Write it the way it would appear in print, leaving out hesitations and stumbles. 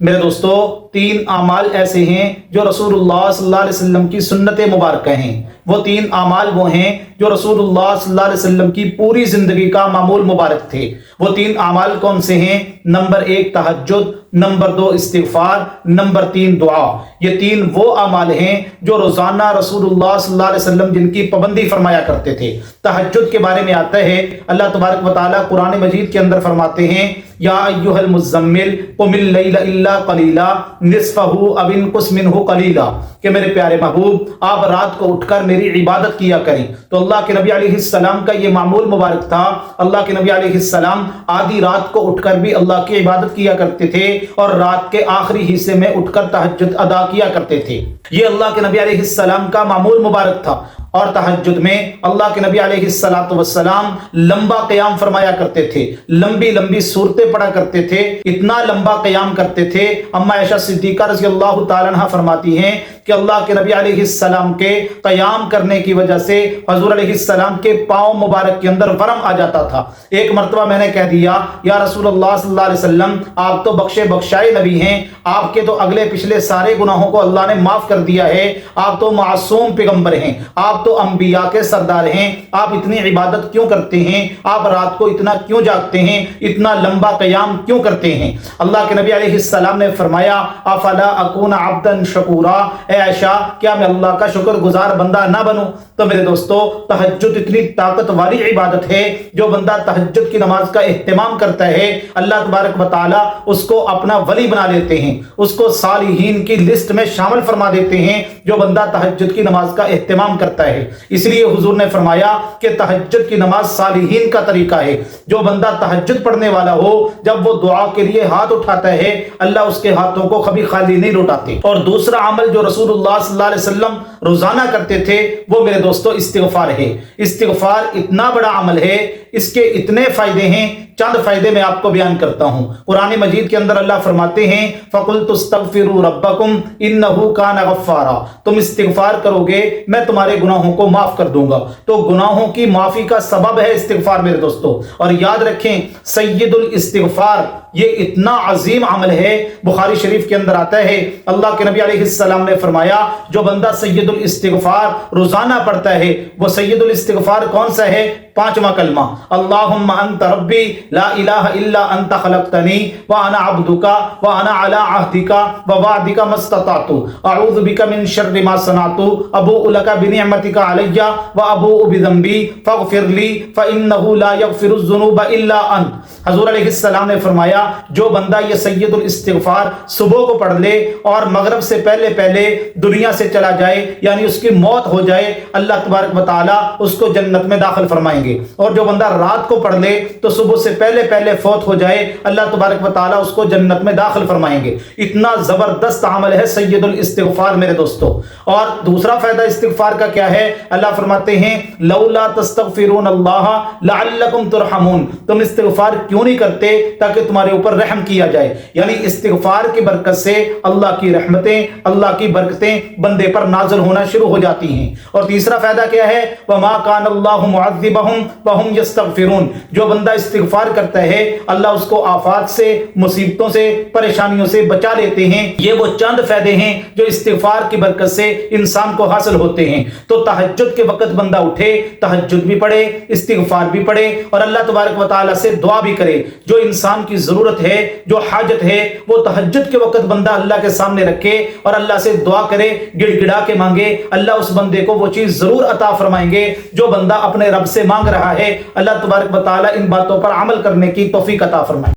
میرے دوستو، تین اعمال ایسے ہیں جو رسول اللہ صلی اللہ علیہ وسلم کی سنت مبارکہ ہیں۔ وہ تین اعمال وہ ہیں جو رسول اللہ صلی اللہ علیہ وسلم کی پوری زندگی کا معمول مبارک تھے۔ وہ تین اعمال کون سے ہیں؟ نمبر 1 تہجد، نمبر 2 استغفار، نمبر 3 دعا۔ یہ تین وہ اعمال ہیں جو روزانہ رسول اللہ صلی اللہ علیہ وسلم جن کی پابندی فرمایا کرتے تھے۔ تہجد کے بارے میں آتا ہے، اللہ تبارک و تعالیٰ قرآن مجید کے اندر فرماتے ہیں، یا ایھا المزمل قم اللیل الا قلیلا نصفہ او انقص منہ قلیلا، کہ میرے پیارے محبوب آپ رات کو اٹھ کر میری عبادت کیا کریں۔ تو اللہ کے نبی علیہ السلام کا یہ معمول مبارک تھا۔ اللہ کے نبی علیہ السلام آدھی رات کو اٹھ کر بھی اللہ کی عبادت کیا کرتے تھے اور رات کے آخری حصے میں اٹھ کر تہجد ادا کیا کرتے تھے۔ یہ اللہ کے نبی علیہ السلام کا معمول مبارک تھا۔ اور تہجد میں اللہ کے نبی علیہ السلام لمبا قیام فرمایا کرتے تھے، لمبی لمبی صورتیں پڑھا کرتے تھے، اتنا لمبا قیام کرتے تھے۔ اما عائشہ صدیقہ رضی اللہ تعالیٰ عنہ فرماتی ہیں کہ اللہ کے نبی علیہ السلام کے قیام کرنے کی وجہ سے حضور علیہ السلام کے پاؤں مبارک کے اندر ورم آ جاتا تھا۔ ایک مرتبہ میں نے کہہ دیا، یا رسول اللہ صلی اللہ علیہ وسلم، آپ تو بخشے بخشائے نبی ہیں، آپ کے تو اگلے پچھلے سارے گناہوں کو اللہ نے معاف کر دیا ہے، آپ تو معصوم پیغمبر ہیں، آپ تو انبیاء کے سردار ہیں، آپ اتنی عبادت کیوں کرتے ہیں؟ آپ رات کو اتنا کیوں جاگتے ہیں؟ اتنا لمبا قیام کیوں کرتے ہیں؟ اللہ کے نبی علیہ السلام نے فرمایا، افلا اکون عبدا شکورا، اے عائشہ کیا میں اللہ کا شکر گزار بندہ نہ بنوں؟ تو میرے دوستو، تہجد اتنی طاقت والی عبادت ہے، جو بندہ تہجد کی نماز کا اہتمام کرتا ہے اللہ تبارک و تعالی اس کو اپنا ولی بنا لیتے ہیں، اس کو صالحین کی لسٹ میں شامل فرما دیتے ہیں۔ جو بندہ تہجد کی نماز کا اہتمام کرتا ہے، اس لیے حضور نے فرمایا کہ تہجد کی نماز صالحین کا طریقہ ہے۔ جو بندہ تہجد پڑھنے والا ہو، جب وہ دعا کے لیے ہاتھ اٹھاتا ہے، اللہ اس کے ہاتھوں کو کبھی خالی نہیں لوٹاتے۔ اور دوسرا عمل جو رسول اللہ صلی اللہ علیہ وسلم روزانہ کرتے تھے، وہ میرے دوستو استغفار ہے۔ استغفار اتنا بڑا عمل ہے، اس کے اتنے فائدے ہیں، چند فائدے میں آپ کو بیان کرتا ہوں۔ قرآن مجید کے اندر اللہ فرماتے ہیں، فَقُلْتُ اسْتَغْفِرُوا رَبَّكُمْ إِنَّهُ كَانَ غَفَّارًا، تم استغفار کرو گے میں تمہارے گناہوں کو معاف کر دوں گا۔ تو گناہوں کی معافی کا سبب ہے استغفار میرے دوستو۔ اور یاد رکھیں، سید الاستغفار یہ اتنا عظیم عمل ہے، بخاری شریف کے اندر آتا ہے، اللہ کے نبی علیہ السلام نے فرمایا، جو بندہ سید الاستغفار روزانہ پڑھتا ہے، وہ سید الاستغفار کون سا ہے؟ 5واں کلمہ، اللہم انت ربی لا الہ الا انت خلقتنی وانا عبدک وانا علی عہدک ووعدک ما استطعت اعوذ بک من شر ما صنعت ابوء لک بنعمتک علی وابوء بذنبی فاغفر لی فانہ لا یغفر الذنوب الا انت۔ حضور علیہ السلام نے فرمایا، جو بندہ یہ سید الاستغفار صبح کو پڑھ لے اور مغرب سے پہلے پہلے دنیا سے چلا جائے، یعنی اس کی موت ہو جائے، اللہ تبارک و تعالی اس کو جنت میں داخل فرمائیں گے۔ اور جو بندہ رات کو پڑھ لے تو صبح سے پہلے پہلے فوت ہو جائے، اللہ تبارک و تعالی اس کو جنت میں داخل فرمائیں گے۔ اتنا زبردست عمل ہے سید الاستغفار میرے دوستو۔ اور دوسرا فائدہ استغفار کا کیا ہے؟ اللہ فرماتے ہیں، لولا تستغفرون اللہ لعلکم ترحمون، تم استغفار کیوں نہیں کرتے تاکہ تمہارے اوپر رحم کیا جائے؟ یعنی استغفار کی برکت سے اللہ کی رحمتیں، اللہ کی برکتیں بندے پر نازل ہونا شروع ہو جاتی ہیں۔ اور تیسرا فائدہ کیا ہے؟ وما کان اللہ معذبہم وہم یستغفرون، جو بندہ استغفار کرتا ہے اللہ اس کو آفات سے، مصیبتوں سے، پریشانیوں سے بچا لیتے ہیں۔ یہ وہ چند فائدے ہیں جو استغفار کی برکت سے انسان کو حاصل ہوتے ہیں۔ تو تہجد کے وقت بندہ اٹھے، تہجد بھی پڑھے، استغفار بھی پڑھے، اور اللہ تبارک و تعالی سے دعا بھی کرے۔ جو انسان کی ضرورت ہے، جو حاجت ہے، وہ تہجد کے وقت بندہ اللہ کے سامنے رکھے اور اللہ سے دعا کرے، گڑ گڑا کے مانگے، اللہ اس بندے کو وہ چیز ضرور عطا فرمائیں گے جو بندہ اپنے رب سے مانگ رہا ہے۔ اللہ تبارک و تعالی ان باتوں پر عمل کرنے کی توفیق عطا فرمائے۔